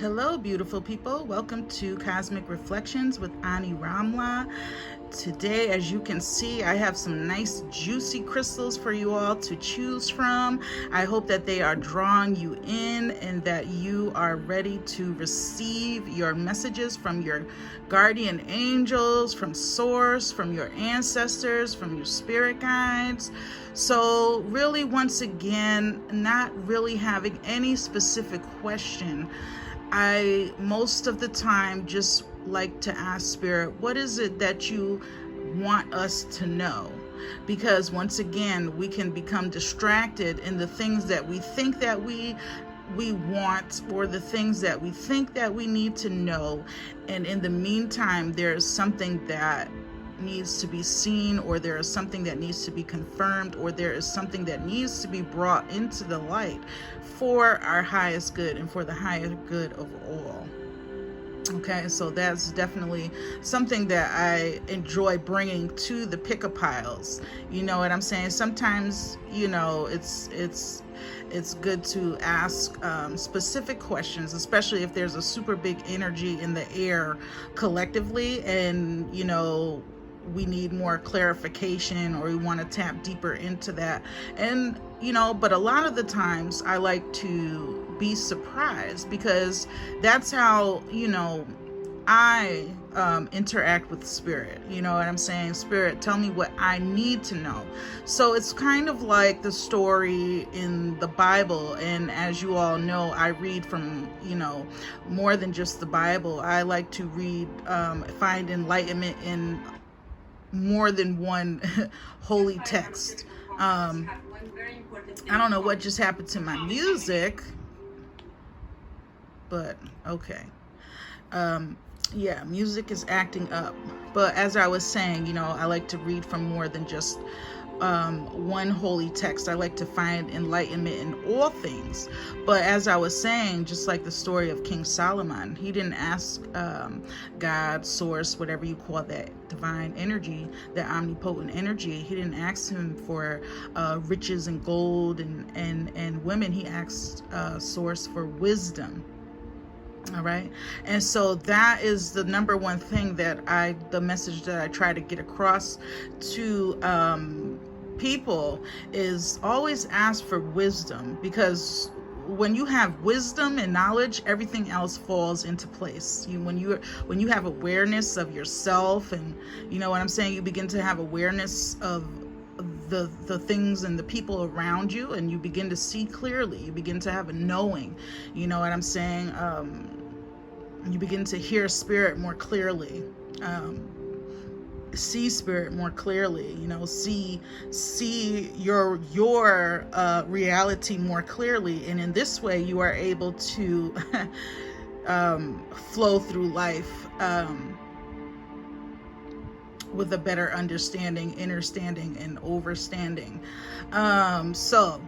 Hello, beautiful people. Welcome to Cosmic Reflections with Ani Ramla. Today, as you can see, I have some nice juicy crystals for you all to choose from. I hope that they are drawing you in and that you are ready to receive your messages from your guardian angels, from source, from your ancestors, from your spirit guides. So really, once again, not really having any specific question, I most of the time just like to ask Spirit, what is it that you want us to know? Because once again, we can become distracted in the things that we think that we want, or the things that we think that we need to know, and in the meantime there's something that needs to be seen, or there is something that needs to be confirmed, or there is something that needs to be brought into the light for our highest good and for the highest good of all. Okay, so that's definitely something that I enjoy bringing to the pick-a piles. You know what I'm saying? Sometimes, it's good to ask specific questions, especially if there's a super big energy in the air collectively, and we need more clarification, or we want to tap deeper into that. And but a lot of the times I like to be surprised, because that's how I interact with spirit. You know what I'm saying? Spirit, tell me what I need to know. So it's kind of like the story in the Bible. And as you all know, I read from more than just the Bible. I like to read, find enlightenment in more than one holy text. I don't know what just happened to my music, but okay. Yeah, music is acting up. But as I was saying, I like to read from more than just one holy text. I like to find enlightenment in all things. But as I was saying, just like the story of King Solomon, he didn't ask God, source, whatever you call that divine energy, that omnipotent energy. He didn't ask him for riches and gold and women. He asked source for wisdom. All right. And so that is the number one thing the message that I try to get across to people is always ask for wisdom, because when you have wisdom and knowledge, everything else falls into place. When you have awareness of yourself, and you know what I'm saying, you begin to have awareness of the things and the people around you, and you begin to see clearly. You begin to have a knowing. You know what I'm saying? You begin to hear spirit more clearly, see spirit more clearly. See your reality more clearly, and in this way, you are able to flow through life with a better understanding, understanding, and overstanding. So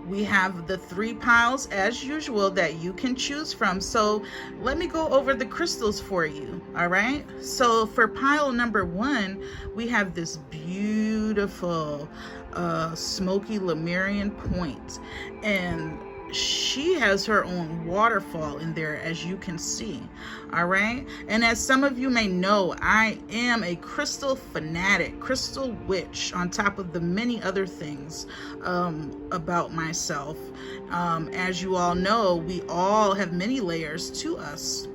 we have the 3 piles as usual that you can choose from. So let me go over the crystals for you. All right. So for pile number 1, we have this beautiful smoky Lemurian point, and she has her own waterfall in there, as you can see. All right. And as some of you may know, I am a crystal fanatic, crystal witch, on top of the many other things about myself. As you all know, we all have many layers to us,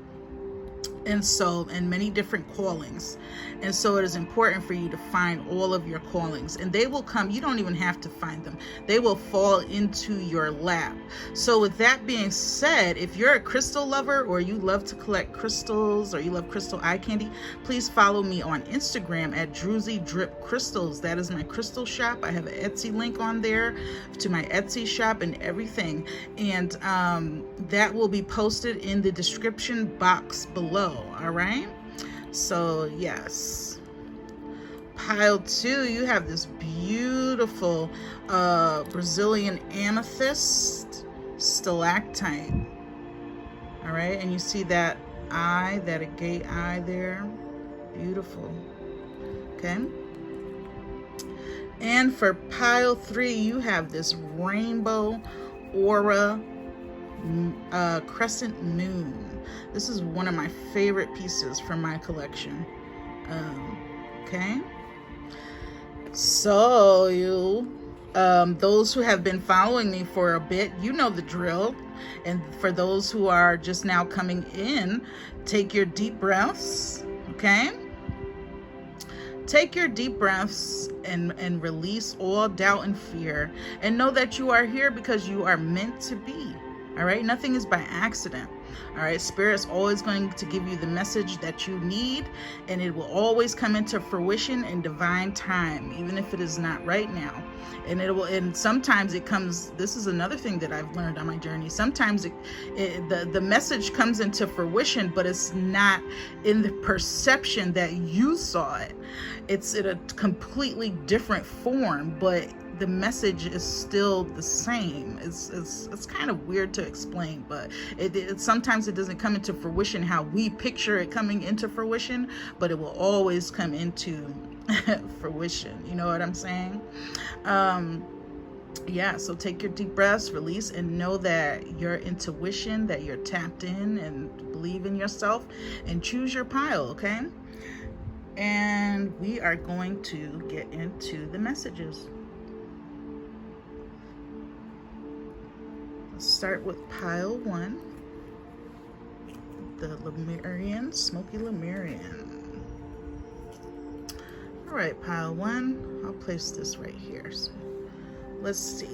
and many different callings. And so it is important for you to find all of your callings, and they will come. You don't even have to find them. They will fall into your lap. So with that being said, if you're a crystal lover, or you love to collect crystals, or you love crystal eye candy, please follow me on Instagram at Druzy Drip Crystals. That is my crystal shop. I have an Etsy link on there to my Etsy shop and everything. And that will be posted in the description box below. All right. So yes, pile 2, you have this beautiful Brazilian amethyst stalactite. All right, and you see that eye, that agate eye there, beautiful. Okay. And for pile 3, you have this rainbow aura crescent moon. This is one of my favorite pieces from my collection. Okay, so those who have been following me for a bit, you know the drill. And for those who are just now coming in, take your deep breaths. Okay, take your deep breaths and release all doubt and fear, and know that you are here because you are meant to be. All right, nothing is by accident. All right, Spirit's always going to give you the message that you need, and it will always come into fruition in divine time, even if it is not right now. And and sometimes it comes. This is another thing that I've learned on my journey. Sometimes the message comes into fruition, but it's not in the perception that you saw it. It's in a completely different form, but the message is still the same. It's kind of weird to explain, but it sometimes it doesn't come into fruition how we picture it coming into fruition, but it will always come into fruition. You know what I'm saying? Yeah, so take your deep breaths, release, and know that your intuition, that you're tapped in, and believe in yourself, and choose your pile. Okay, and we are going to get into the messages. Let's start with pile 1, the Lemurian, Smoky Lemurian. All right, pile 1, I'll place this right here. So let's see.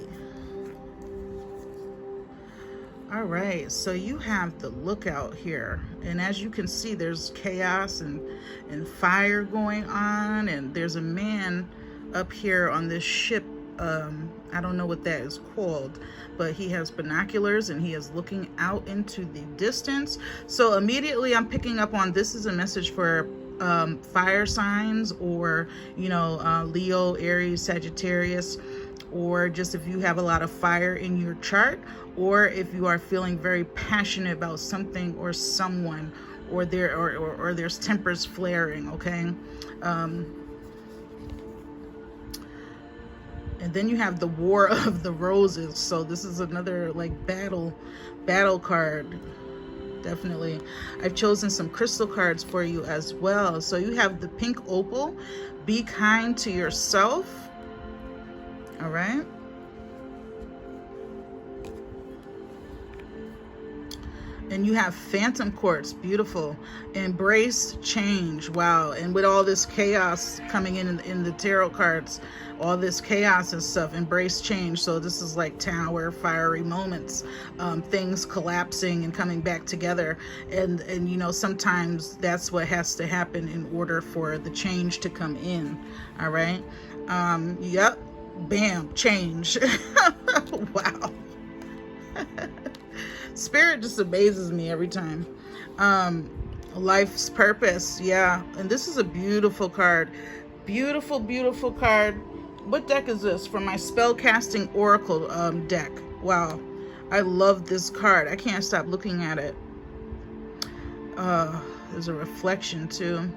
All right, so you have the Lookout here, and as you can see, there's chaos and fire going on, and there's a man up here on this ship. I don't know what that is called, but he has binoculars and he is looking out into the distance. So immediately I'm picking up on this is a message for fire signs, or Leo, Aries, Sagittarius, or just if you have a lot of fire in your chart, or if you are feeling very passionate about something or someone, or there's tempers flaring. Okay. And then you have the War of the Roses. So this is another like battle card. Definitely. I've chosen some crystal cards for you as well. So you have the pink opal. Be kind to yourself. All right. And you have phantom quartz. Beautiful. Embrace change. Wow. And with all this chaos coming in the tarot cards, all this chaos and stuff, embrace change. So this is like tower, fiery moments, things collapsing and coming back together. And sometimes that's what has to happen in order for the change to come in. All right. Yep. Bam. Change. Wow. Spirit just amazes me every time. Life's purpose. Yeah. And this is a beautiful card. Beautiful, beautiful card. What deck is this? For my spellcasting oracle deck. Wow. I love this card. I can't stop looking at it. There's a reflection too.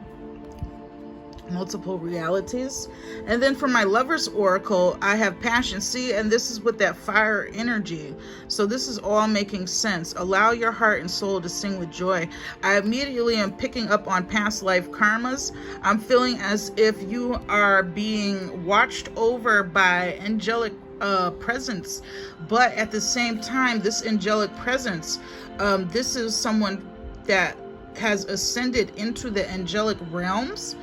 Multiple realities. And then for my lover's oracle, I have passion. See, and this is with that fire energy. So this is all making sense. Allow your heart and soul to sing with joy. I immediately am picking up on past life karmas. I'm feeling as if you are being watched over by angelic presence, but at the same time, this angelic presence, this is someone that has ascended into the angelic realms,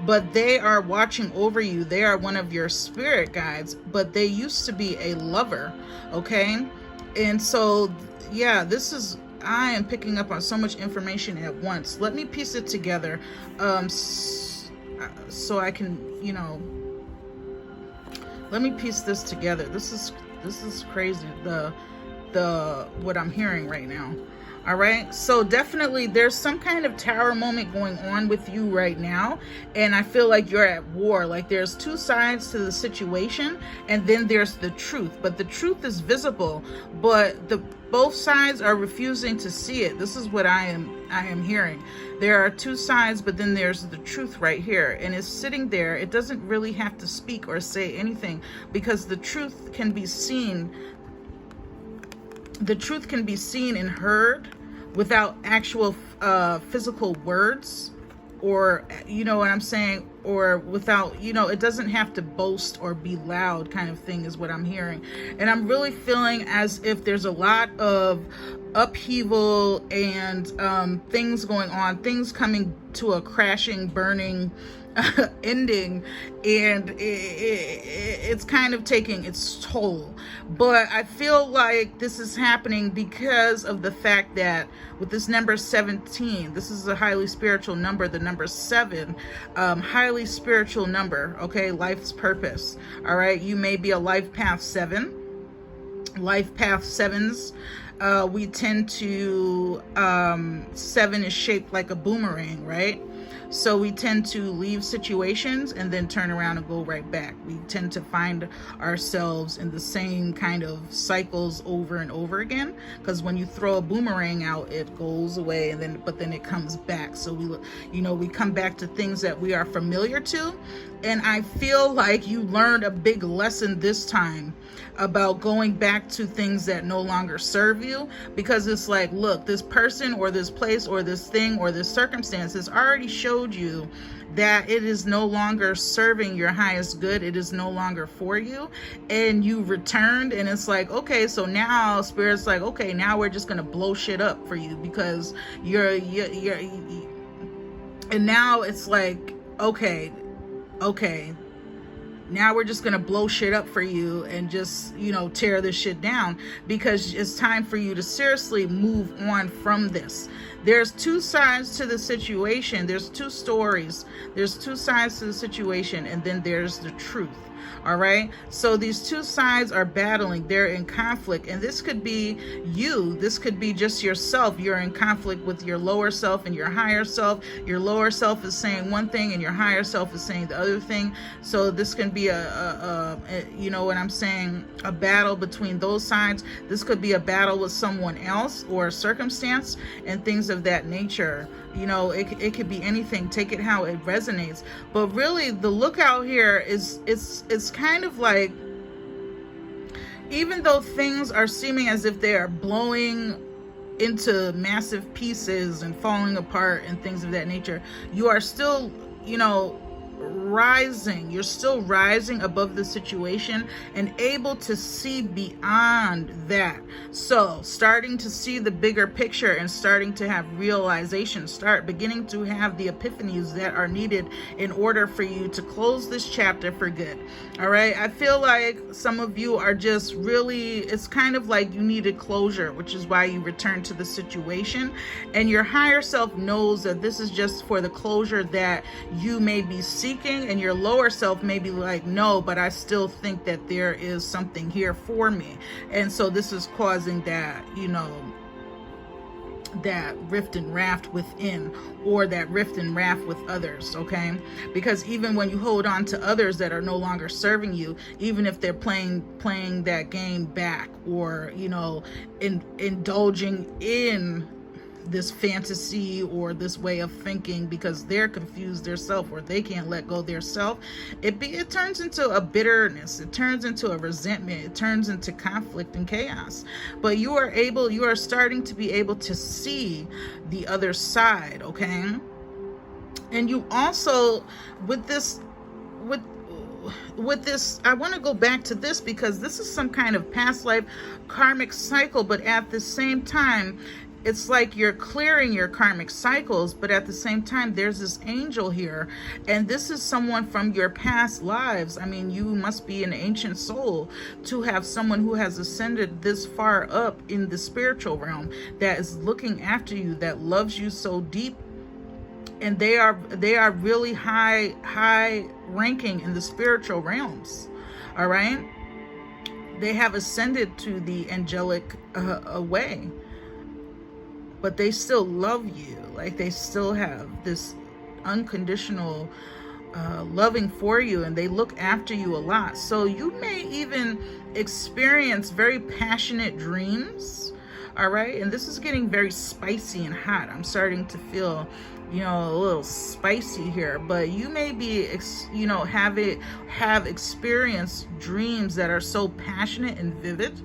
but they are watching over you. They are one of your spirit guides, but they used to be a lover. Okay. And so, yeah, I am picking up on so much information at once. Let me piece it together. So I can, let me piece this together. This is crazy. What I'm hearing right now. All right. So definitely there's some kind of tower moment going on with you right now. And I feel like you're at war. Like there's two sides to the situation, and then there's the truth, but the truth is visible, but both sides are refusing to see it. This is what I am hearing. There are two sides, but then there's the truth right here, and it's sitting there. It doesn't really have to speak or say anything, because the truth can be seen the truth can be seen and heard without actual physical words, or you know what I'm saying, or without, you know, it doesn't have to boast or be loud, kind of thing is what I'm hearing. And I'm really feeling as if there's a lot of upheaval and things going on, things coming to a crashing, burning ending, and it's kind of taking its toll. But I feel like this is happening because of the fact that with this number 17, this is a highly spiritual number, the number 7, highly spiritual number, okay, life's purpose. All right, you may be a life path 7. Life path 7s, we tend to 7 is shaped like a boomerang, right? So we tend to leave situations and then turn around and go right back. We tend to find ourselves in the same kind of cycles over and over again, because when you throw a boomerang out, it goes away and then it comes back. So we come back to things that we are familiar to. And I feel like you learned a big lesson this time about going back to things that no longer serve you, because it's like, look, this person or this place or this thing or this circumstance has already showed you that it is no longer serving your highest good. It is no longer for you, and you returned, and it's like, okay, so now Spirit's like, okay, now we're just gonna blow shit up for you, because you're and now it's like, okay, now we're just gonna blow shit up for you and just, you know, tear this shit down, because it's time for you to seriously move on from this. There's two sides to the situation. There's two stories. There's two sides to the situation, and then there's the truth. All right, so these two sides are battling, they're in conflict, and this could be you, this could be just yourself. You're in conflict with your lower self and your higher self. Your lower self is saying one thing and your higher self is saying the other thing. So this can be a you know what I'm saying, a battle between those sides. This could be a battle with someone else or a circumstance and things of that nature. You know, it could be anything. Take it how it resonates. But really, the lookout here is it's kind of like, even though things are seeming as if they are blowing into massive pieces and falling apart and things of that nature, you are still, you know, rising. You're still rising above the situation and able to see beyond that. So starting to see the bigger picture and starting to have realization, beginning to have the epiphanies that are needed in order for you to close this chapter for good. All right, I feel like some of you are just really, it's kind of like you needed closure, which is why you returned to the situation, and your higher self knows that this is just for the closure that you may be seeking, and your lower self may be like, no, but I still think that there is something here for me. And so this is causing that, you know, that rift and raft within, or that rift and raft with others, okay? Because even when you hold on to others that are no longer serving you, even if they're playing that game back, or, you know, indulging in this fantasy or this way of thinking because they're confused themselves, or they can't let go their self, it turns into a bitterness, it turns into a resentment, it turns into conflict and chaos. But you are starting to be able to see the other side, okay? And you also, with this, I want to go back to this, because this is some kind of past life karmic cycle, but at the same time, it's like you're clearing your karmic cycles, but at the same time, there's this angel here, and this is someone from your past lives. I mean, you must be an ancient soul to have someone who has ascended this far up in the spiritual realm, that is looking after you, that loves you so deep, and they are really high ranking in the spiritual realms. All right, they have ascended to the angelic way. But they still love you. Like, they still have this unconditional loving for you, and they look after you a lot. So you may even experience very passionate dreams. All right, and this is getting very spicy and hot. I'm starting to feel, you know, a little spicy here. But you may be, you know, have experienced dreams that are so passionate and vivid.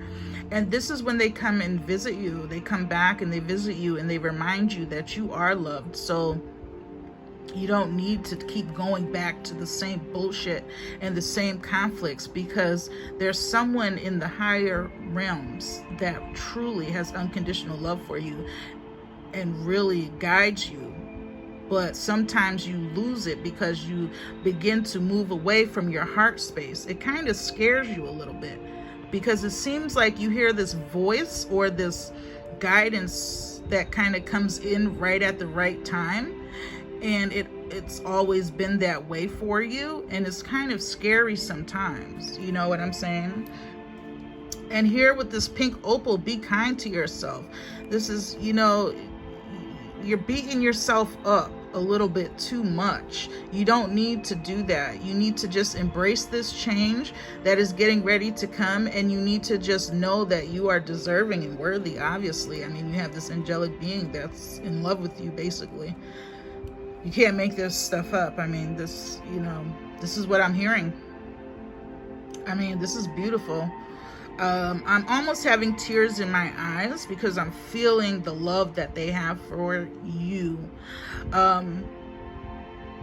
And this is when they come and visit you. They come back and they visit you and they remind you that you are loved. So you don't need to keep going back to the same bullshit and the same conflicts, because there's someone in the higher realms that truly has unconditional love for you and really guides you. But sometimes you lose it because you begin to move away from your heart space. It kind of scares you a little bit, because it seems like you hear this voice or this guidance that kind of comes in right at the right time. And it's always been that way for you. And it's kind of scary sometimes. You know what I'm saying? And here with this pink opal, be kind to yourself. This is, you know, you're beating yourself up a little bit too much. You don't need to do that. You need to just embrace this change that is getting ready to come, and you need to just know that you are deserving and worthy. Obviously, I mean, you have this angelic being that's in love with you, basically. You can't make this stuff up. I mean, this, you know, this is what I'm hearing. I mean, this is beautiful. I'm almost having tears in my eyes because I'm feeling the love that they have for you.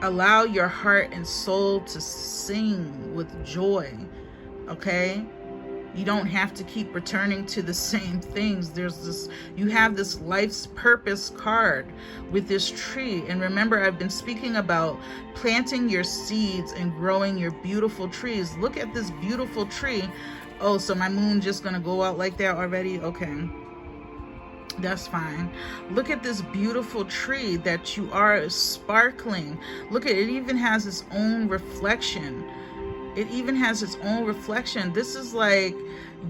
Allow your heart and soul to sing with joy, okay? You don't have to keep returning to the same things. You have this life's purpose card with this tree. And remember, I've been speaking about planting your seeds and growing your beautiful trees. Look at this beautiful tree. Oh, so my moon just gonna go out like that already? Okay, that's fine. Look at this beautiful tree that you are sparkling. Look at it, it even has its own reflection. It even has its own reflection. This is like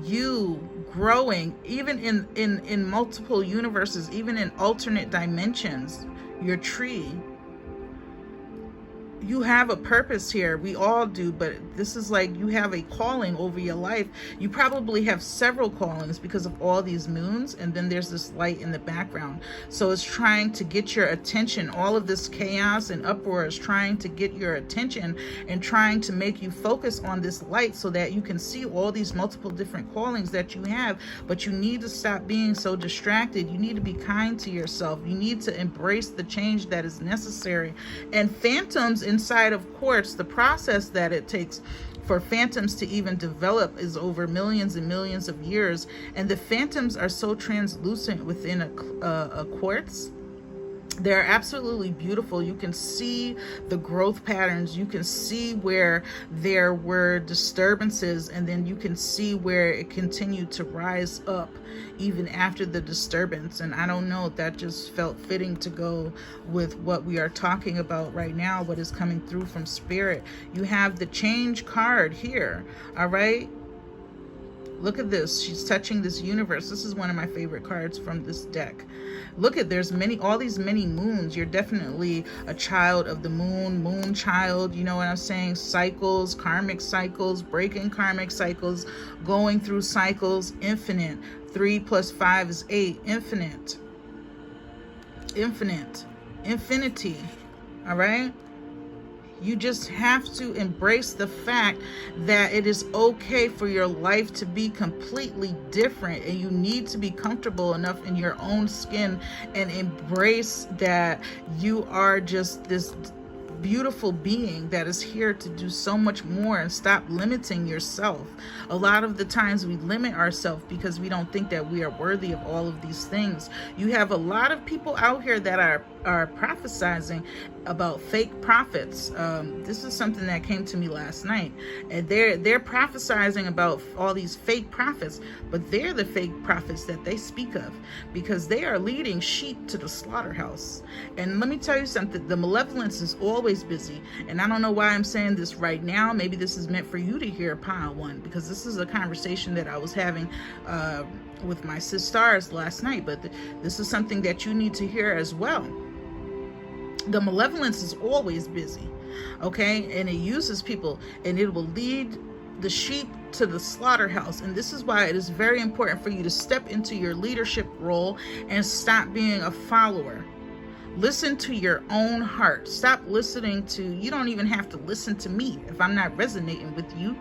you growing, even in multiple universes, even in alternate dimensions. Your tree, you have a purpose here. We all do, but this is like you have a calling over your life. You probably have several callings because of all these moons, and then there's this light in the background. So it's trying to get your attention. All of this chaos and uproar is trying to get your attention and trying to make you focus on this light so that you can see all these multiple different callings that you have. But you need to stop being so distracted. You need to be kind to yourself. You need to embrace the change that is necessary. And phantoms inside of quartz, the process that it takes for phantoms to even develop is over millions and millions of years. And the phantoms are so translucent within a quartz. They're absolutely beautiful. You can see the growth patterns. You can see where there were disturbances, and then you can see where it continued to rise up even after the disturbance. And I don't know, that just felt fitting to go with what we are talking about right now, what is coming through from spirit. You have the change card here, all right? Look at this. She's touching this universe. This is one of my favorite cards from this deck. Look at, there's all these many moons. You're definitely a child of the moon child. You know what I'm saying? Cycles, karmic cycles, breaking karmic cycles, going through cycles, infinite. 3 + 5 is 8. Infinite. Infinity. All right? You just have to embrace the fact that it is okay for your life to be completely different, and you need to be comfortable enough in your own skin and embrace that you are just this beautiful being that is here to do so much more, and stop limiting yourself. A lot of the times we limit ourselves because we don't think that we are worthy of all of these things. You have a lot of people out here that are prophesizing about fake prophets. This is something that came to me last night, and they're prophesizing about all these fake prophets, but they're the fake prophets that they speak of, because they are leading sheep to the slaughterhouse. And let me tell you something, the malevolence is always busy. And I don't know why I'm saying this right now. Maybe this is meant for you to hear, pile one, because this is a conversation that I was having with my sisters last night, but this is something that you need to hear as well. The malevolence is always busy, okay? And it uses people, and it will lead the sheep to the slaughterhouse. And this is why it is very important for you to step into your leadership role and stop being a follower. Listen to your own heart. Stop listening to, you don't even have to listen to me if I'm not resonating with you,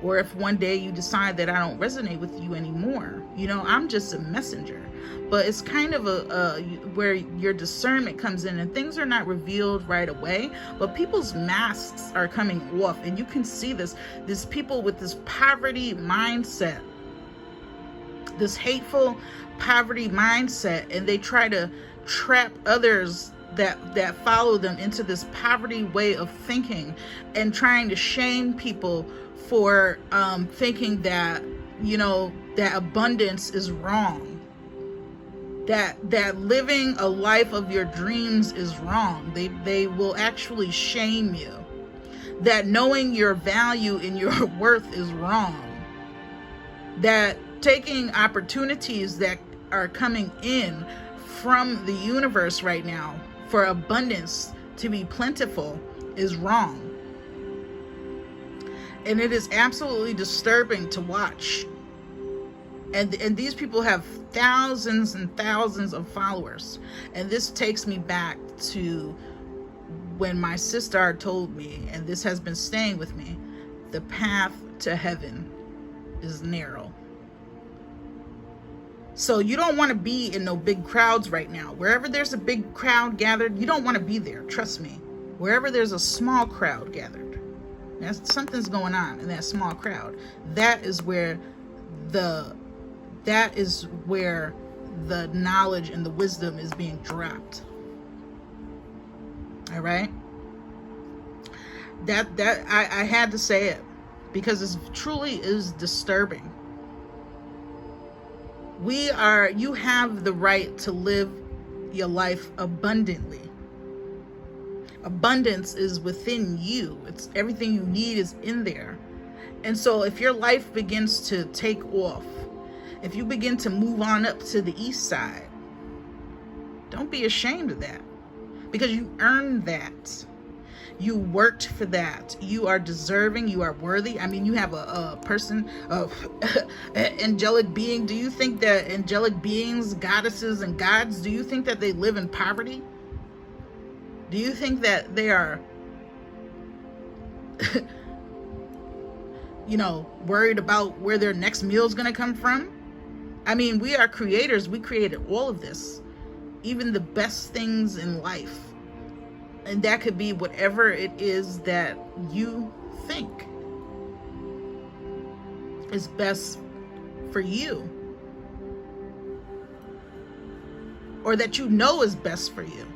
Or if one day you decide that I don't resonate with you anymore, you know, I'm just a messenger. But it's kind of where your discernment comes in, and things are not revealed right away, but people's masks are coming off. And you can see this people with this poverty mindset, this hateful poverty mindset, and they try to trap others that follow them into this poverty way of thinking, and trying to shame people for thinking that, you know, that abundance is wrong, that living a life of your dreams is wrong. They will actually shame you. That knowing your value and your worth is wrong. That taking opportunities that are coming in from the universe right now for abundance to be plentiful is wrong. And it is absolutely disturbing to watch. And these people have thousands and thousands of followers. And this takes me back to when my sister told me, and this has been staying with me, the path to heaven is narrow. So you don't want to be in no big crowds right now. Wherever there's a big crowd gathered, you don't want to be there. Trust me. Wherever there's a small crowd gathered, something's going on in that small crowd. That is where the knowledge and the wisdom is being dropped. All right. I had to say it because it truly is disturbing. You have the right to live your life abundantly. Abundance is within you. It's everything you need is in there. And so if your life begins to take off, if you begin to move on up to the east side, don't be ashamed of that, because you earned that. You worked for that. You are deserving. You are worthy. I mean, you have a person, angelic being. Do you think that angelic beings, goddesses and gods, do you think that they live in poverty? Do you think that they are, you know, worried about where their next meal is going to come from? I mean, we are creators. We created all of this, even the best things in life. And that could be whatever it is that you think is best for you, or that you know is best for you,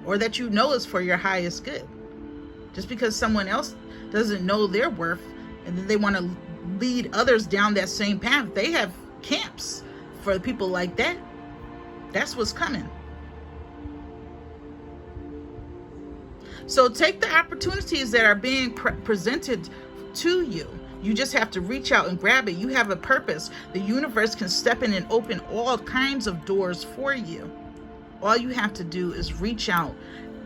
or that you know is for your highest good. Just because someone else doesn't know their worth and then they want to lead others down that same path, they have camps for people like that. That's what's coming. So take the opportunities that are being presented to you. You just have to reach out and grab it. You have a purpose. The universe can step in and open all kinds of doors for you. All you have to do is reach out,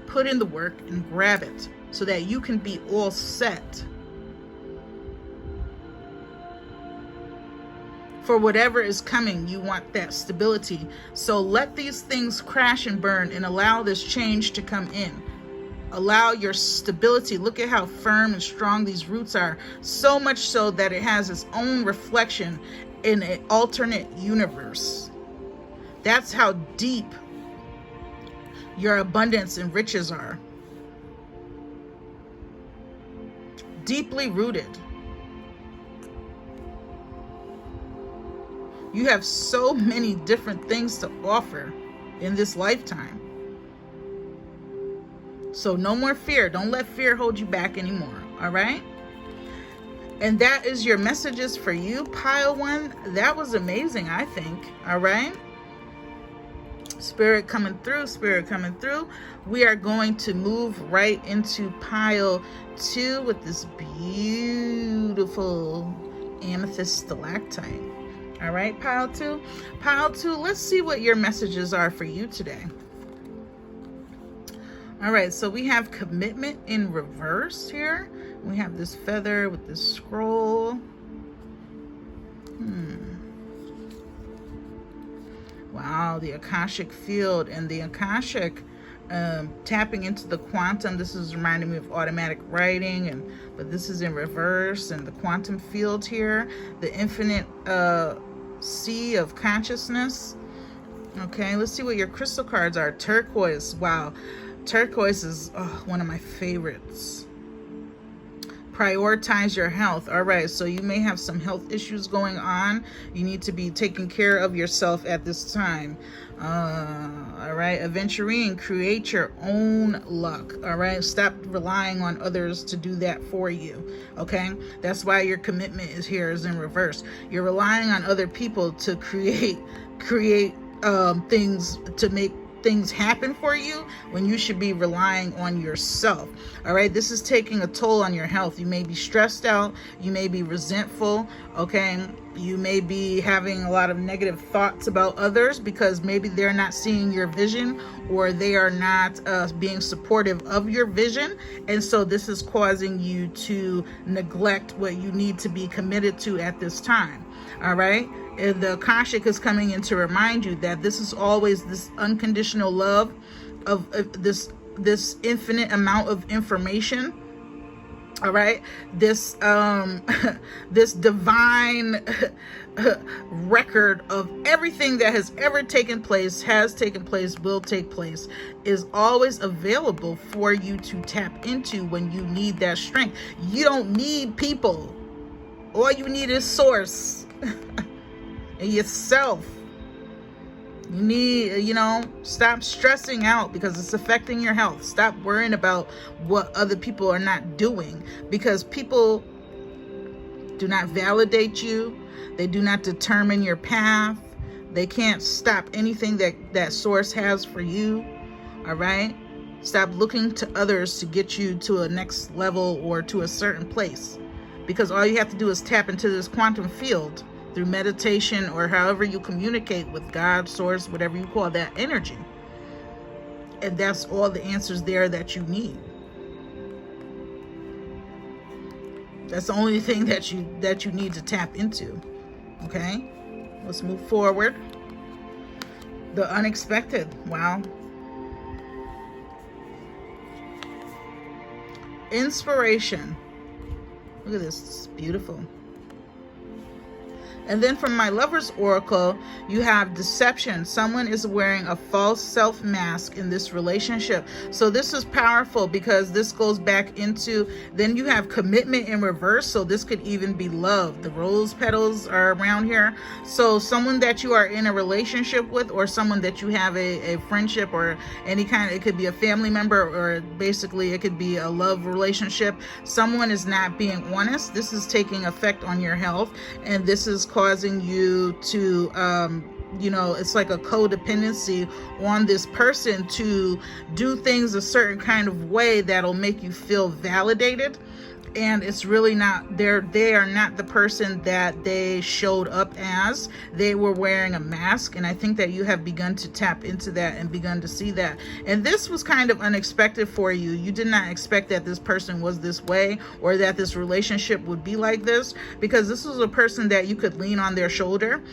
put in the work, and grab it so that you can be all set for whatever is coming. You want that stability. So let these things crash and burn and allow this change to come in. Allow your stability. Look at how firm and strong these roots are. So much so that it has its own reflection in an alternate universe. That's how deep your abundance and riches are. Deeply rooted. You have so many different things to offer in this lifetime. So no more fear. Don't let fear hold you back anymore. All right. And that is your messages for you, pile one. That was amazing, I think. All right. Spirit coming through. Spirit coming through. We are going to move right into pile 2 with this beautiful amethyst stalactite. All right, pile 2. Pile 2, let's see what your messages are for you today. All right, so we have commitment in reverse here. We have this feather with this scroll. Wow, the Akashic field. And the Akashic tapping into the quantum. This is reminding me of automatic writing, but this is in reverse, and the quantum field here, the infinite sea of consciousness. Okay, let's see what your crystal cards are. Turquoise. Wow, turquoise is one of my favorites. Prioritize your health. All right, so you may have some health issues going on. You need to be taking care of yourself at this time. All right, aventurine, create your own luck. All right, stop relying on others to do that for you. Okay, that's why your commitment is in reverse. You're relying on other people to create things, to make things happen for you, when you should be relying on yourself. All right, this is taking a toll on your health. You may be stressed out, you may be resentful, okay, you may be having a lot of negative thoughts about others because maybe they're not seeing your vision, or they are not being supportive of your vision, and so this is causing you to neglect what you need to be committed to at this time. All right, and the Akashic is coming in to remind you that this is always this unconditional love of this infinite amount of information. All right, this this divine record of everything that has ever taken place, will take place, is always available for you to tap into when you need that strength. You don't need people. All you need is source. And yourself. You need, stop stressing out because it's affecting your health. Stop worrying about what other people are not doing, because people do not validate you. They do not determine your path. They can't stop anything that source has for you. All right? Stop looking to others to get you to a next level or to a certain place, because all you have to do is tap into this quantum field through meditation, or however you communicate with God, source, whatever you call that energy. And that's all the answers there that you need. That's the only thing that you need to tap into. Okay? Let's move forward. The unexpected. Wow. Inspiration. Look at this. It's beautiful. And then from my Lover's Oracle, you have deception. Someone is wearing a false self mask in this relationship. So this is powerful because this goes back into, then you have commitment in reverse. So this could even be love. The rose petals are around here. So someone that you are in a relationship with, or someone that you have a friendship or any kind, it could be a family member, or basically it could be a love relationship. Someone is not being honest. This is taking effect on your health, and this is causing you to it's like a codependency on this person to do things a certain kind of way that'll make you feel validated, and it's really not, they are not the person that they showed up as. They were wearing a mask, and I think that you have begun to tap into that and begun to see that. And this was kind of unexpected for you. You did not expect that this person was this way, or that this relationship would be like this, because this was a person that you could lean on their shoulder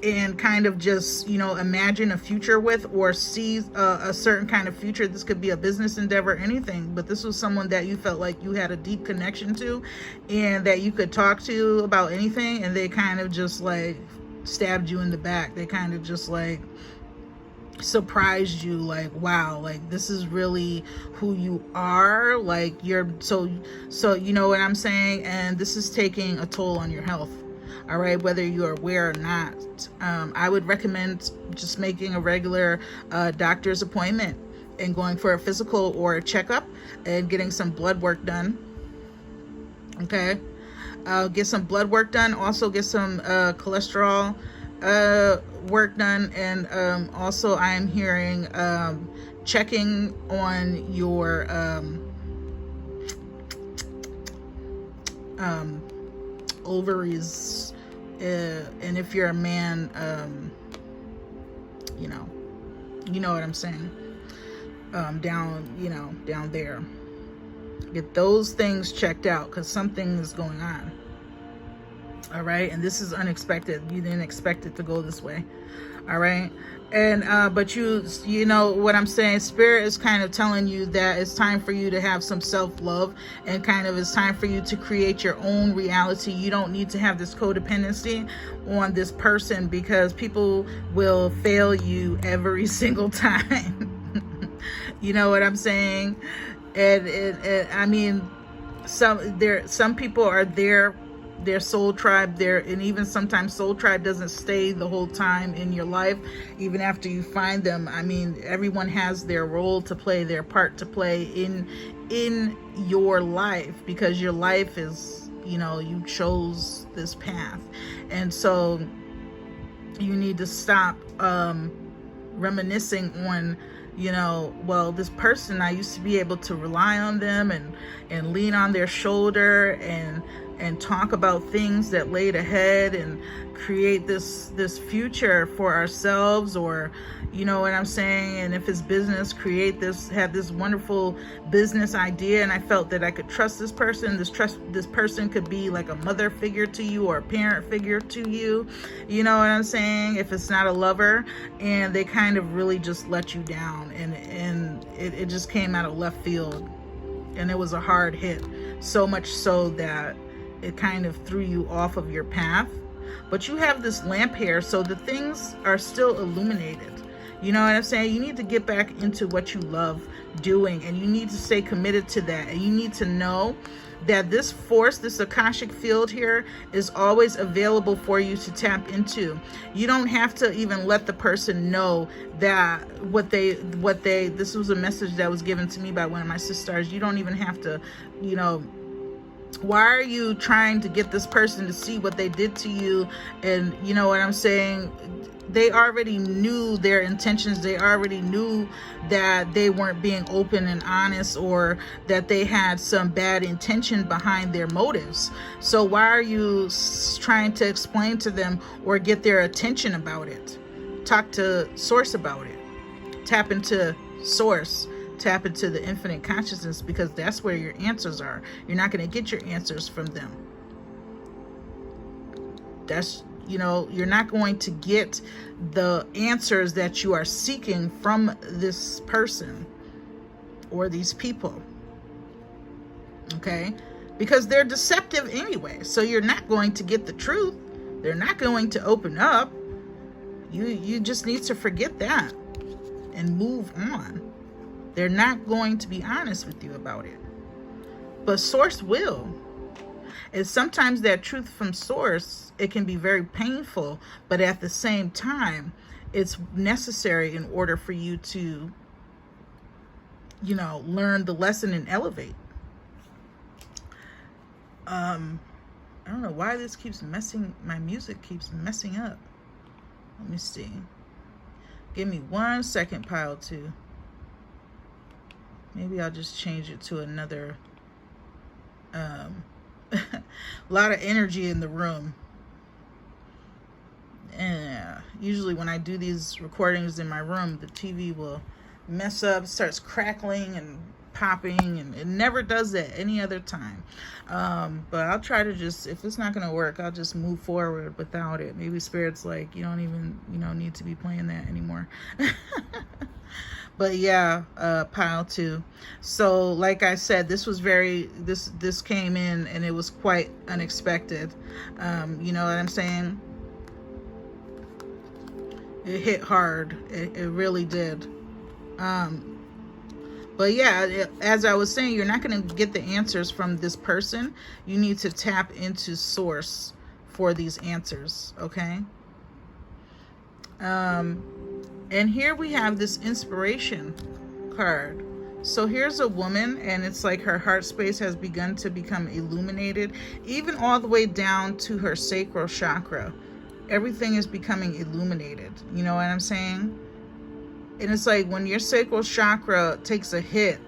and kind of just, imagine a future with, or see a certain kind of future. This could be a business endeavor, anything, but this was someone that you felt like you had a deep connection to, and that you could talk to about anything, and they kind of just like stabbed you in the back. They kind of just like surprised you, like, wow, like this is really who you are, like you're so you know what I'm saying. And this is taking a toll on your health. All right, whether you're aware or not. I would recommend just making a regular doctor's appointment and going for a physical or a checkup and getting some blood work done. Okay, get some blood work done. Also get some cholesterol work done. And also I am hearing checking on your ovaries, and if you're a man, you know what I'm saying, down there, get those things checked out, because something is going on. All right, and this is unexpected. You didn't expect it to go this way. All right. And but you know what I'm saying, spirit is kind of telling you that it's time for you to have some self-love, and kind of it's time for you to create your own reality. You don't need to have this codependency on this person, because people will fail you every single time. You know what I'm saying? And I mean, some people are there, their soul tribe there, and even sometimes soul tribe doesn't stay the whole time in your life, even after you find them. I mean, everyone has their role to play, their part to play in your life, because your life is, you know, you chose this path. And so you need to stop reminiscing on, you know, well, this person, I used to be able to rely on them and lean on their shoulder and talk about things that laid ahead and create this future for ourselves, or, you know what I'm saying? And if it's business, have this wonderful business idea, and I felt that I could trust this person. This person could be like a mother figure to you, or a parent figure to you. You know what I'm saying? If it's not a lover, and they kind of really just let you down, and it just came out of left field, and it was a hard hit, so much so that it kind of threw you off of your path. But you have this lamp here, so the things are still illuminated. You know what I'm saying? You need to get back into what you love doing, and you need to stay committed to that. And you need to know that this force, this Akashic field here, is always available for you to tap into. You don't have to even let the person know that this was a message that was given to me by one of my sisters. You don't even have to, you know, why are you trying to get this person to see what they did to you? And you know what I'm saying? They already knew their intentions. They already knew that they weren't being open and honest, or that they had some bad intention behind their motives. So why are you trying to explain to them or get their attention about it? Talk to source about it. Tap into source. Tap into the infinite consciousness, because that's where your answers are. You're not going to get your answers from them. That's, you know, you're not going to get the answers that you are seeking from this person or these people. Okay? Because they're deceptive anyway. So you're not going to get the truth. They're not going to open up. You just need to forget that and move on. They're not going to be honest with you about it. But source will. And sometimes that truth from source, it can be very painful, but at the same time, it's necessary in order for you to, you know, learn the lesson and elevate. I don't know why this keeps my music keeps messing up. Let me see. Give me 1 second, pile 2. Maybe I'll just change it to another, a lot of energy in the room. And usually when I do these recordings in my room, the TV will mess up, starts crackling and popping, and it never does that any other time. But I'll try to just, if it's not going to work, I'll just move forward without it. Maybe Spirit's like, you don't even, you know, need to be playing that anymore. But yeah, pile 2. So like I said, this was this came in, and it was quite unexpected. You know what I'm saying? It hit hard. It really did. But yeah, as I was saying, you're not going to get the answers from this person. You need to tap into source for these answers, okay? And here we have this inspiration card. So here's a woman, and it's like her heart space has begun to become illuminated, even all the way down to her sacral chakra. Everything is becoming illuminated. You know what I'm saying? And it's like when your sacral chakra takes a hit,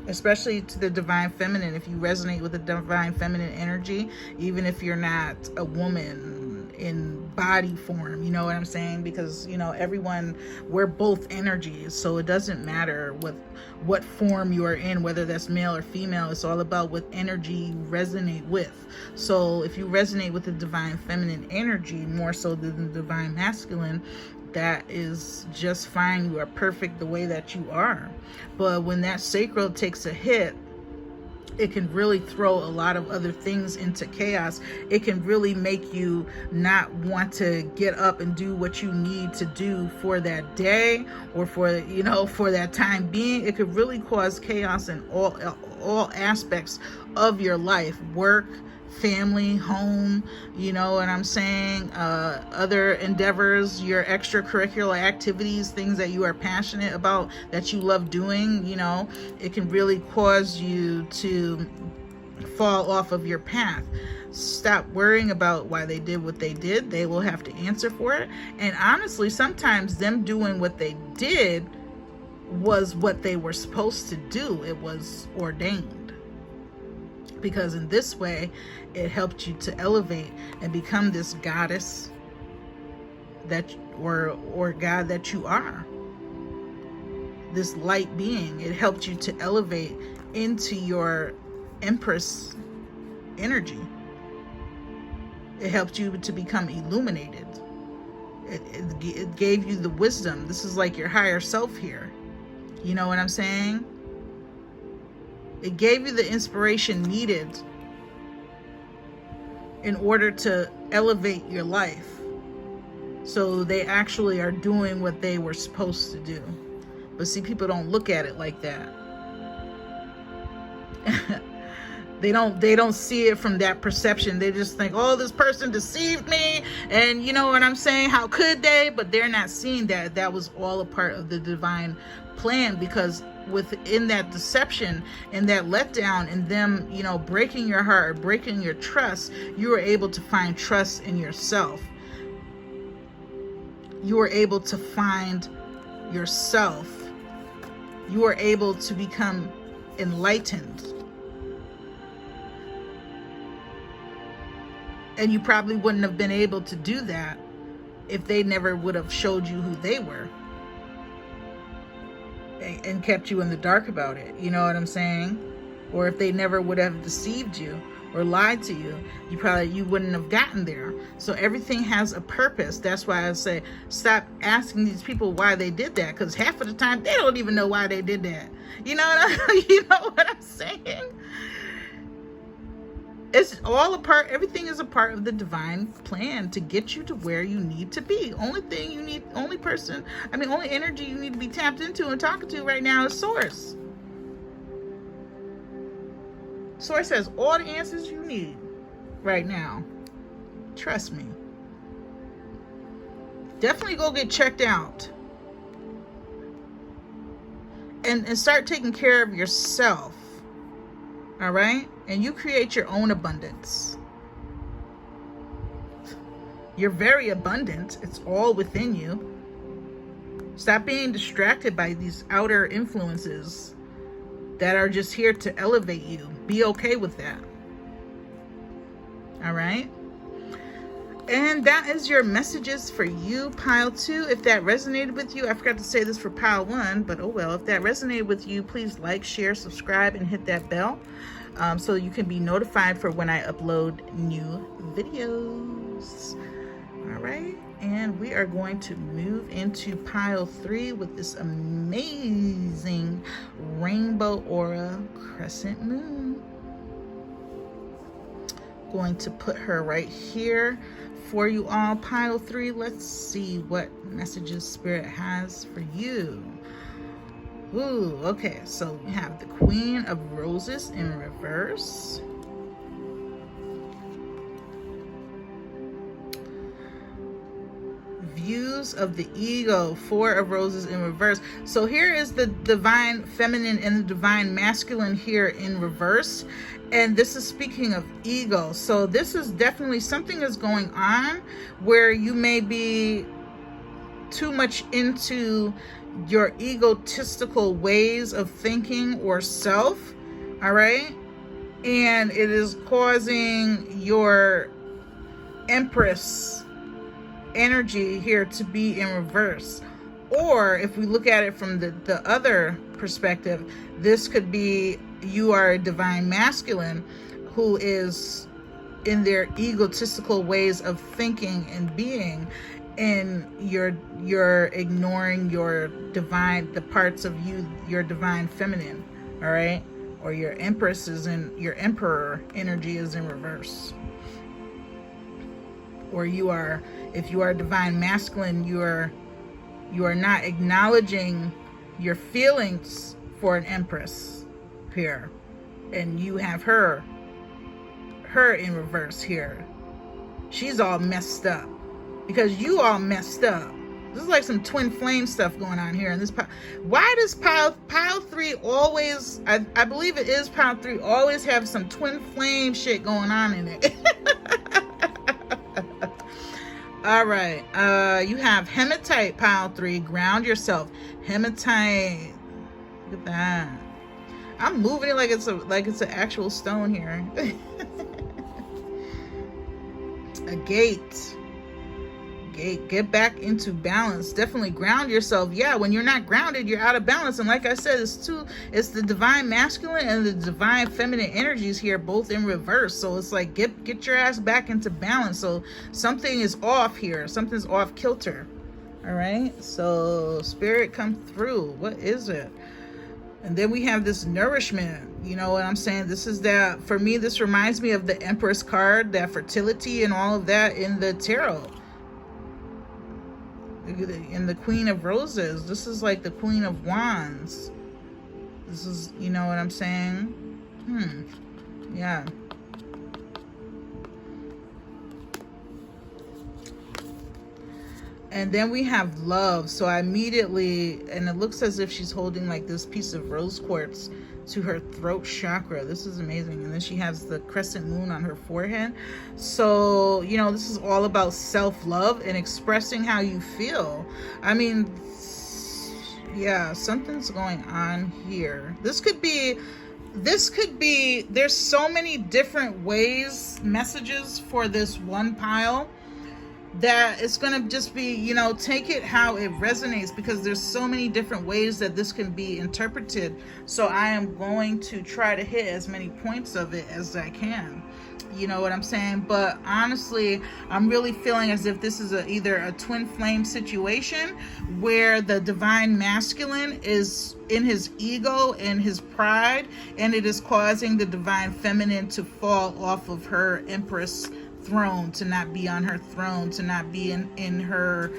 especially to the divine feminine, if you resonate with the divine feminine energy, even if you're not a woman in body form, you know what I'm saying? Because, you know, everyone, we're both energies, so it doesn't matter what form you are in, whether that's male or female. It's all about what energy you resonate with. So if you resonate with the divine feminine energy more so than the divine masculine, that is just fine. You are perfect the way that you are. But when that sacral takes a hit, it can really throw a lot of other things into chaos. It can really make you not want to get up and do what you need to do for that day, or for, you know, for that time being. It could really cause chaos in all aspects of your life: work, family, home, you know what I'm saying, other endeavors, your extracurricular activities, things that you are passionate about, that you love doing. You know, it can really cause you to fall off of your path. Stop worrying about why they did what they did. They will have to answer for it. And honestly, sometimes them doing what they did was what they were supposed to do. It was ordained. Because in this way, it helped you to elevate and become this goddess that, or God that you are. This light being. It helped you to elevate into your Empress energy. It helped you to become illuminated. It gave you the wisdom. This is like your higher self here. You know what I'm saying? It gave you the inspiration needed in order to elevate your life. So they actually are doing what they were supposed to do. But see, people don't look at it like that. They don't see it from that perception. They just think, oh, this person deceived me, and you know what I'm saying, how could they? But they're not seeing that that was all a part of the divine plan, because within that deception and that letdown and them, you know, breaking your heart, breaking your trust, you were able to find trust in yourself. You were able to find yourself. You were able to become enlightened. And you probably wouldn't have been able to do that if they never would have showed you who they were and kept you in the dark about it. You know what I'm saying? Or if they never would have deceived you or lied to you, you wouldn't have gotten there. So everything has a purpose. That's why I say stop asking these people why they did that, because half of the time they don't even know why they did that. You know what I'm saying? It's all a part, everything is a part of the divine plan to get you to where you need to be. Only thing you need, only energy you need to be tapped into and talking to right now is Source. Source has all the answers you need right now. Trust me. Definitely go get checked out. And start taking care of yourself. All right? And you create your own abundance. You're very abundant. It's all within you. Stop being distracted by these outer influences that are just here to elevate you. Be okay with that. All right? And that is your messages for you, pile 2. If that resonated with you, I forgot to say this for pile 1, but oh well. If that resonated with you, please like, share, subscribe, and hit that bell so you can be notified for when I upload new videos. All right, and we are going to move into pile 3 with this amazing rainbow aura crescent moon. Going to put her right here for you all, pile 3. Let's see what messages Spirit has for you. Ooh, okay, so we have the Queen of Roses in reverse. Views of the ego, 4 of Roses in reverse. So here is the divine feminine and the divine masculine here in reverse. And this is speaking of ego. So this is definitely something is going on where you may be too much into your egotistical ways of thinking or self. All right. And it is causing your Empress energy here to be in reverse. Or if we look at it from the other perspective, this could be you are a divine masculine who is in their egotistical ways of thinking and being, and you're ignoring your divine, the parts of you, your divine feminine, all right? Or your empress is in, your emperor energy is in reverse. Or you are, if you are divine masculine, you are not acknowledging your feelings for an empress here, and you have her in reverse here. She's all messed up because you all messed up. This is like some twin flame stuff going on here in this pile. Why does pile 3 always, I believe it is pile 3, always have some twin flame shit going on in it? All right, you have hematite, pile 3. Ground yourself. Hematite. Look at that. I'm moving it like it's an actual stone here. A gate. Get back into balance. Definitely ground yourself. Yeah, when you're not grounded, you're out of balance. And like I said, it's the divine masculine and the divine feminine energies here, both in reverse. So it's like get your ass back into balance. So something is off here. Something's off kilter. All right. So spirit, come through. What is it? And then we have this nourishment. You know what I'm saying? This is that, for me, this reminds me of the Empress card, that fertility and all of that in the tarot. In the Queen of Roses. This is like the Queen of Wands. This is, you know what I'm saying? Yeah. And then we have love. So I immediately, and it looks as if she's holding like this piece of rose quartz to her throat chakra. This is amazing. And then she has the crescent moon on her forehead. So, you know, this is all about self-love and expressing how you feel. I mean, yeah, something's going on here. This could be, there's so many different ways, messages for this one pile, that it's going to just be, you know, take it how it resonates, because there's so many different ways that this can be interpreted. So I am going to try to hit as many points of it as I can. You know what I'm saying? But honestly, I'm really feeling as if this is either a twin flame situation where the divine masculine is in his ego and his pride, and it is causing the divine feminine to fall off of her empress throne, to not be on her throne, to not be in her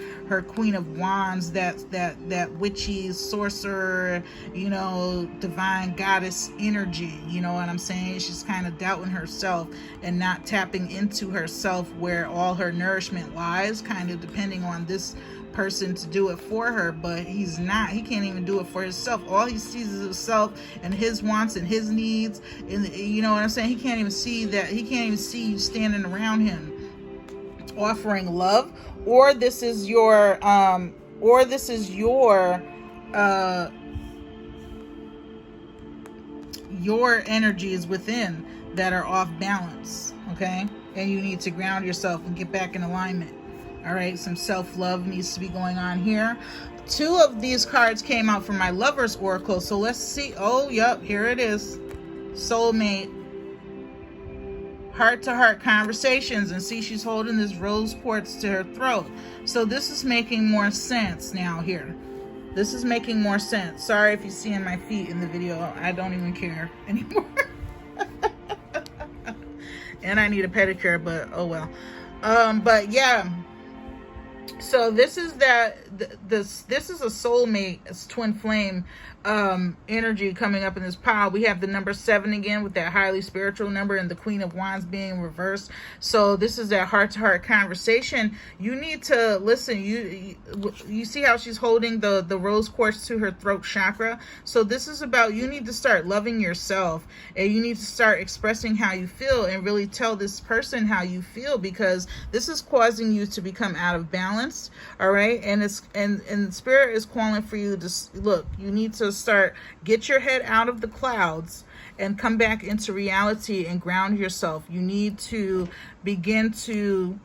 Queen of Wands, that witchy sorcerer, you know, divine goddess energy. You know what I'm saying? She's kind of doubting herself and not tapping into herself, where all her nourishment lies, kind of depending on this person to do it for her. But he can't even do it for himself. All he sees is himself and his wants and his needs, and you know what I'm saying? He can't even see you standing around him offering love. Or this is your your energies within that are off balance, okay? And you need to ground yourself and get back in alignment. All right, some self-love needs to be going on here. 2 of these cards came out from my Lover's Oracle. So let's see. Oh, yep, here it is. Soulmate. Heart-to-heart conversations. And see, she's holding this rose quartz to her throat. So this is making more sense now here. This is making more sense. Sorry if you're seeing my feet in the video. I don't even care anymore. And I need a pedicure, but oh well. But yeah. So this is this is a soulmate, it's twin flame energy coming up in this pile. We have the number 7 again with that highly spiritual number, and the Queen of Wands being reversed. So this is that heart-to-heart conversation. You need to listen. You see how she's holding the rose quartz to her throat chakra? So this is about, you need to start loving yourself, and you need to start expressing how you feel and really tell this person how you feel, because this is causing you to become out of balance. All right, and spirit is calling for you to look. You need to get your head out of the clouds and come back into reality and ground yourself. You need to begin to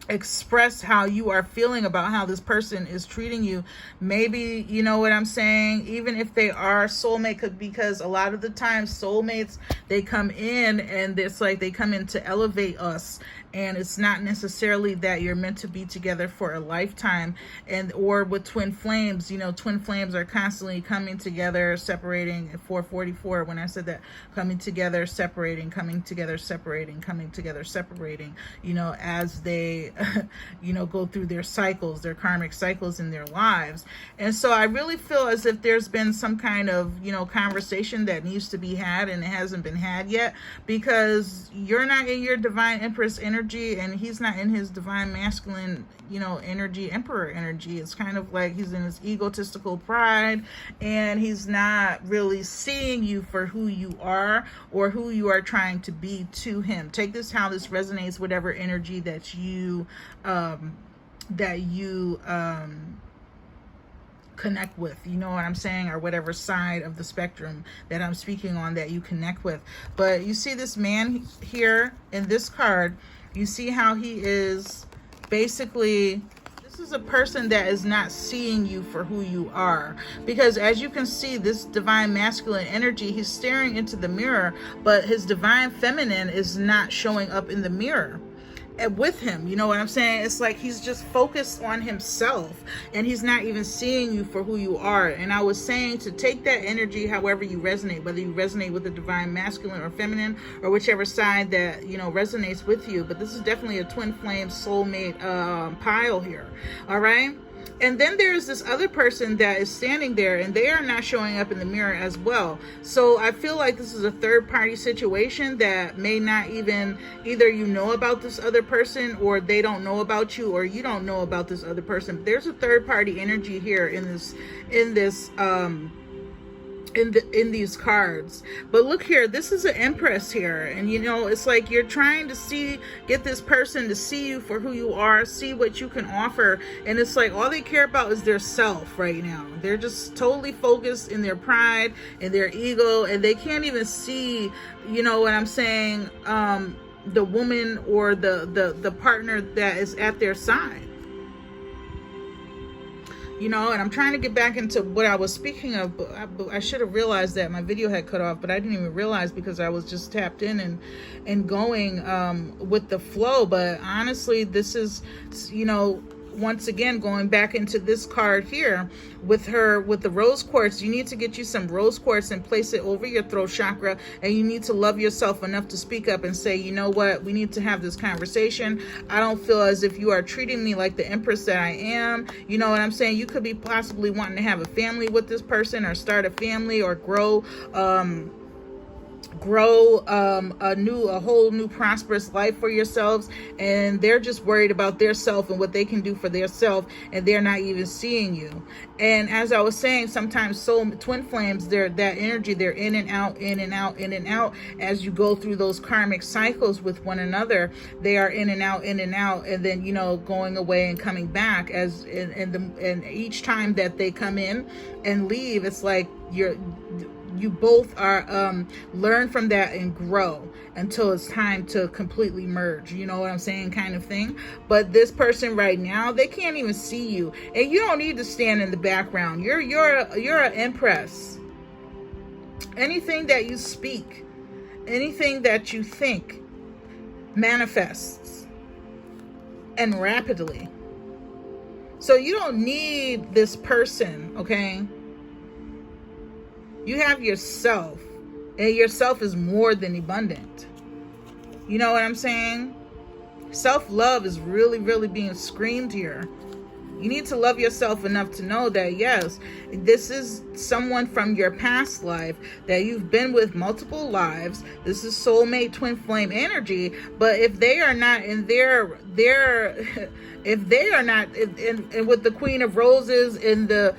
express how you are feeling about how this person is treating you. Maybe, you know what I'm saying, even if they are soulmate, because a lot of the times soulmates, they come in and it's like they come in to elevate us and it's not necessarily that you're meant to be together for a lifetime. And or with twin flames, you know, twin flames are constantly coming together, separating. At 444, when I said that, coming together, separating, coming together, separating, coming together, separating, you know, as they you know, go through their cycles, their karmic cycles in their lives. And so I really feel as if there's been some kind of, you know, conversation that needs to be had, and it hasn't been had yet, because you're not in your divine empress energy and he's not in his divine masculine, you know, energy, emperor energy. It's kind of like he's in his egotistical pride, and he's not really seeing you for who you are or who you are trying to be to him. Take this how this resonates, whatever energy that you connect with, you know what I'm saying, or whatever side of the spectrum that I'm speaking on that you connect with. But you see this man here in this card, you see how he is basically, this is a person that is not seeing you for who you are, because as you can see, this divine masculine energy, he's staring into the mirror, but his divine feminine is not showing up in the mirror with him. You know what I'm saying? It's like he's just focused on himself and he's not even seeing you for who you are. And I was saying to take that energy however you resonate, whether you resonate with the divine masculine or feminine, or whichever side that, you know, resonates with you. But this is definitely a twin flame soulmate pile here. All right. And then there's this other person that is standing there, and they are not showing up in the mirror as well. So I feel like this is a third party situation that may not even, either you know about this other person, or they don't know about you, or you don't know about this other person. But there's a third party energy here in these cards. But look here, this is an empress here, and you know, it's like you're trying to get this person to see you for who you are, see what you can offer, and it's like all they care about is their self right now. They're just totally focused in their pride and their ego, and they can't even see, you know what I'm saying, the woman or the partner that is at their side. You know, and I'm trying to get back into what I was speaking of, but I should have realized that my video had cut off, but I didn't even realize because I was just tapped in and going with the flow. But honestly, this is, you know, once again, going back into this card here with the rose quartz. You need to get you some rose quartz and place it over your throat chakra, and you need to love yourself enough to speak up and say, you know what, we need to have this conversation. I don't feel as if you are treating me like the empress that I am. You know what I'm saying? You could be possibly wanting to have a family with this person, or start a family, or grow a whole new prosperous life for yourselves, and they're just worried about their self and what they can do for their self, and they're not even seeing you. And as I was saying, sometimes twin flames, that energy, they're in and out, in and out, in and out. As you go through those karmic cycles with one another, they are in and out, and then, you know, going away and coming back. And each time that they come in and leave, it's like you both are learn from that and grow until it's time to completely merge, you know what I'm saying, kind of thing. But this person right now, they can't even see you, and you don't need to stand in the background. You're an empress. Anything that you speak, anything that you think, manifests, and rapidly. So you don't need this person, okay? You have yourself, and yourself is more than abundant. You know what I'm saying? Self-love is really, really being screamed here. You need to love yourself enough to know that, yes, this is someone from your past life that you've been with multiple lives. This is soulmate twin flame energy. But if they are not in if they are not in with the Queen of Roses and the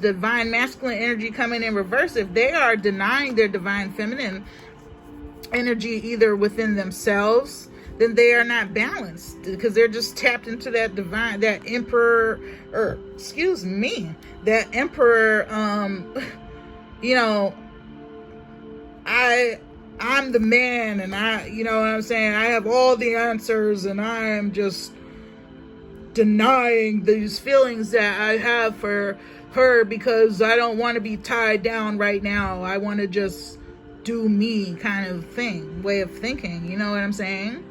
divine masculine energy coming in reverse, if they are denying their divine feminine energy either within themselves, then they are not balanced, because they're just tapped into that divine, that emperor, that emperor, you know, I'm the man, and you know what I'm saying, I have all the answers, and I am just denying these feelings that I have for her because I don't want to be tied down right now. I want to just do me, kind of thing, way of thinking, you know what I'm saying?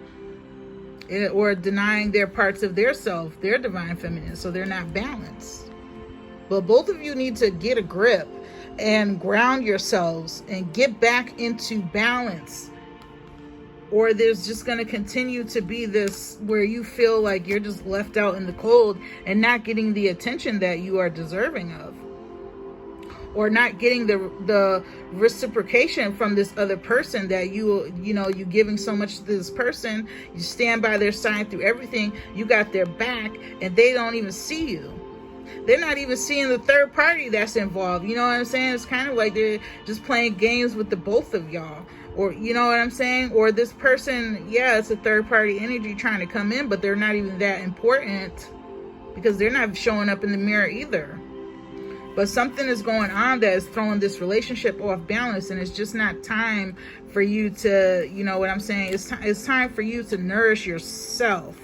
or denying their parts of their self, their divine feminine, so they're not balanced. But both of you need to get a grip and ground yourselves and get back into balance, or there's just going to continue to be this where you feel like you're just left out in the cold and not getting the attention that you are deserving of, or not getting the reciprocation from this other person that you giving so much to this person. You stand by their side through everything, you got their back, and they don't even see you. They're not even seeing the third party that's involved. You know what I'm saying? It's kind of like they're just playing games with the both of y'all. Or, you know what I'm saying? Or this person, yeah, it's a third party energy trying to come in, but they're not even that important because they're not showing up in the mirror either. But something is going on that is throwing this relationship off balance, and it's just not time for you to, you know what I'm saying? It's time for you to nourish yourself,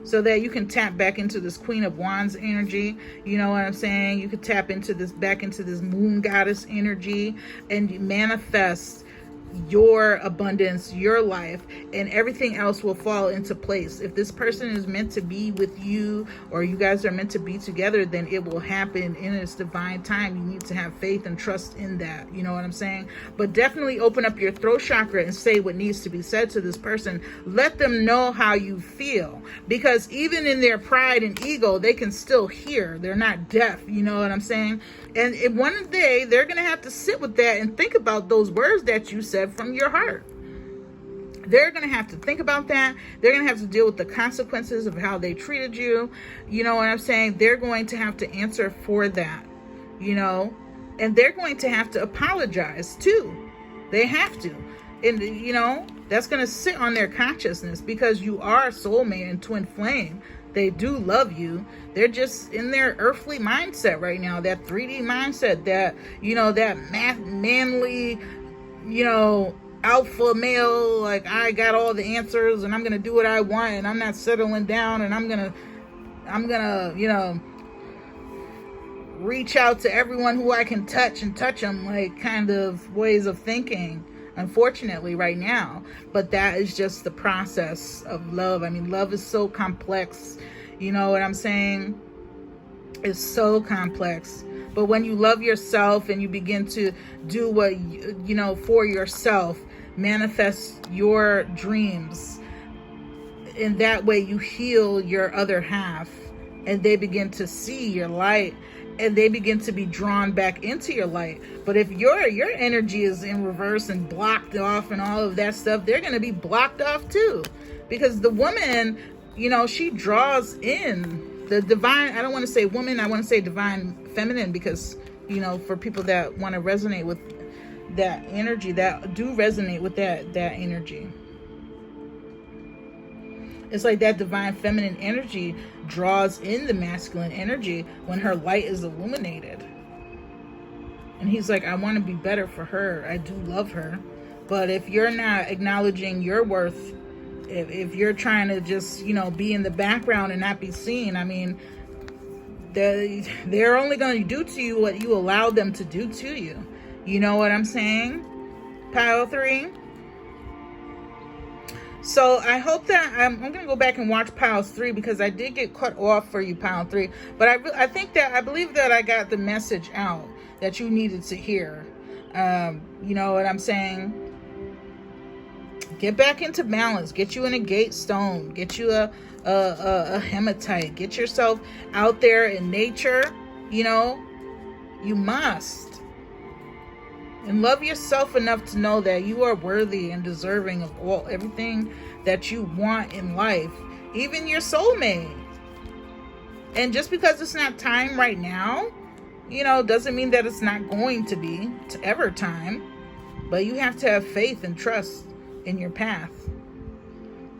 so that you can tap back into this Queen of Wands energy. You know what I'm saying? You could tap into this, back into this Moon Goddess energy, and manifest your abundance, your life, and everything else will fall into place. If this person is meant to be with you, or you guys are meant to be together, then it will happen in its divine time. You need to have faith and trust in that. You know what I'm saying? But definitely open up your throat chakra and say what needs to be said to this person. Let them know how you feel, because even in their pride and ego, they can still hear. They're not deaf. You know what I'm saying? And one day they're going to have to sit with that and think about those words that you said from your heart. They're going to have to think about that. They're going to have to deal with the consequences of how they treated you. You know what I'm saying? They're going to have to answer for that, you know, and they're going to have to apologize too. They have to. And, you know, that's going to sit on their consciousness, because you are a soulmate and twin flame. They do love you. They're just in their earthly mindset right now, that 3D mindset, that, you know, that manly, you know, alpha male, like, I got all the answers and I'm going to do what I want and I'm not settling down, and I'm going to, you know, reach out to everyone who I can touch and touch them, like, kind of ways of thinking, unfortunately, right now. But that is just the process of love. I mean, love is so complex. You know what I'm saying? It's so complex. But when you love yourself and you begin to do what, you know, for yourself, manifest your dreams, in that way you heal your other half, and they begin to see your light, and they begin to be drawn back into your light. But if your energy is in reverse and blocked off and all of that stuff, they're going to be blocked off too. Because the woman, you know, she draws in the divine. I don't want to say woman, I want to say divine feminine, because, you know, for people that want to resonate with that energy, that do resonate with that energy. It's like that divine feminine energy draws in the masculine energy when her light is illuminated. And he's like, I want to be better for her. I do love her. But if you're not acknowledging your worth, if you're trying to just, you know, be in the background and not be seen, I mean, they're only going to do to you what you allow them to do to you. You know what I'm saying? Pile 3. So I hope that I'm going to go back and watch Pile 3, because I did get cut off for you, Pile 3. But I believe that I got the message out that you needed to hear. You know what I'm saying? Get back into balance. Get you an agate stone. Get you a hematite. Get yourself out there in nature. You know, you must. And love yourself enough to know that you are worthy and deserving of everything that you want in life, even your soulmate. And just because it's not time right now, you know, doesn't mean that it's not going to be ever time. But you have to have faith and trust in your path.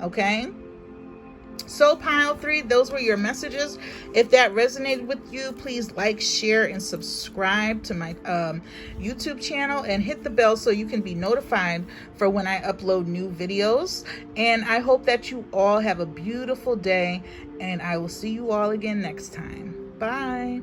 Okay? So Pile 3, those were your messages. If that resonated with you, please like, share, and subscribe to my YouTube channel, and hit the bell so you can be notified for when I upload new videos. And I hope that you all have a beautiful day, and I will see you all again next time. Bye.